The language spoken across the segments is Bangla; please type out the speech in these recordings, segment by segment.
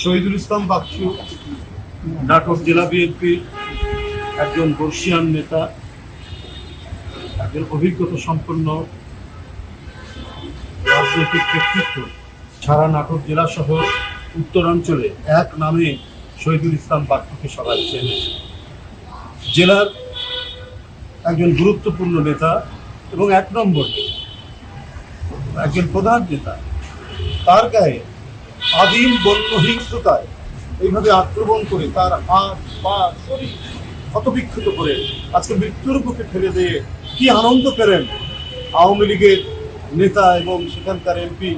শহীদুল ইসলাম বাচ্চু নাটোর জেলা বিএনপির একজন বর্ষিয়ান নেতা, একজন অভিজ্ঞতা সম্পন্ন রাজনৈতিক ব্যক্তিত্ব। সারা নাটোর জেলা সহ উত্তরাঞ্চলে এক নামে শহীদুল ইসলাম বাচ্চুকে সবাই চেনে। জেলার একজন গুরুত্বপূর্ণ নেতা এবং এক নম্বর একজন প্রধান নেতা, তার গায়ে আদিম বন্য হিংস্রতায় এইভাবে আক্রমণ করে তার হাত পা শরীর ক্ষতবিক্ষত করে আজকে মৃত্যুর মুখে ঠেলে দিয়ে কি আনন্দ পেলেন আওয়ামী লীগের নেতা এবং সেখানকার এমপি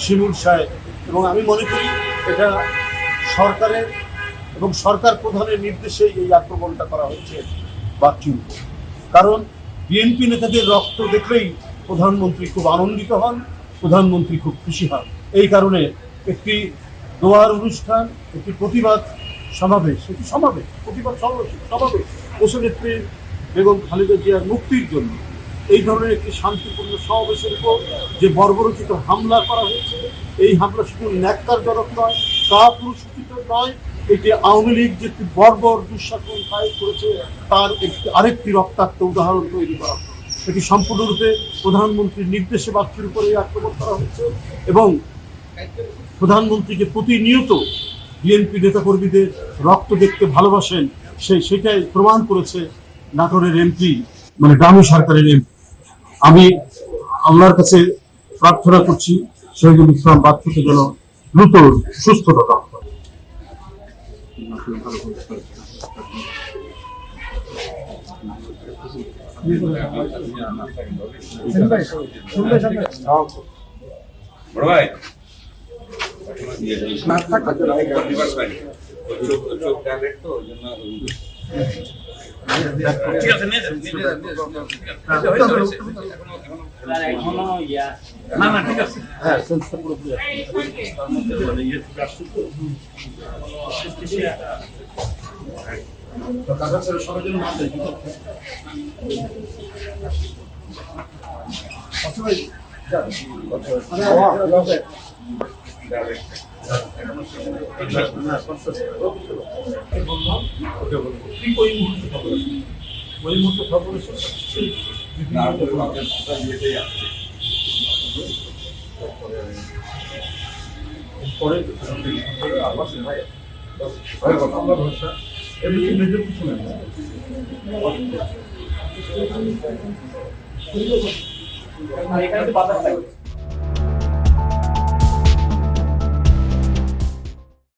শিমুল সাহেব। এবং আমি মনে করি এটা সরকারের এবং সরকার প্রধানের নির্দেশেই এই আক্রমণটা করা হচ্ছে বাচ্চুর। কারণ বিএনপি নেতাদের রক্ত দেখলেই প্রধানমন্ত্রী খুব আনন্দিত হন, প্রধানমন্ত্রী খুব খুশি হন। এই কারণে একটি দোয়ার অনুষ্ঠান, একটি প্রতিবাদ সমাবেশ, প্রতিবাদ সমাবেশ দেশনেত্রী বেগম খালেদা জিয়ার মুক্তির জন্য এই ধরনের একটি শান্তিপূর্ণ সমাবেশের উপর যে বর্বরোচিত হামলা করা হয়েছে, এই হামলা শুধু ন্যাক্কারজনক নয়, কাপুরুষোচিত নয়, এটি আওয়ামী লীগ যে একটি বর্বর দুঃশাসন কায়েম করেছে তার আরেকটি রক্তাক্ত উদাহরণ তৈরি করা। এটি সম্পূর্ণরূপে প্রধানমন্ত্রীর নির্দেশে বাচ্চুর উপরে আক্রমণ করা হচ্ছে এবং প্রধানমন্ত্রীকে প্রতিনিয়ত বিএনপি নেতাকর্মীদের রক্ত দেখতে ভালোবাসেন, সেটাই প্রমাণ করেছে নাটোরের এমপি, মানে ডামি সরকারের এমপি। আমি আল্লাহর কাছে প্রার্থনা করছি শহীদুল ইসলাম বাচ্চুকে যেন দ্রুত সুস্থতা লাভ করে। বড় ভাই ঠিক আছে, নিয়ে যান। না ঠিক আছে, হ্যাঁ ওই মুহূর্তে খবর পরে এমনি মেজর কিছু নেই। এখানে বাতাস থাকবে।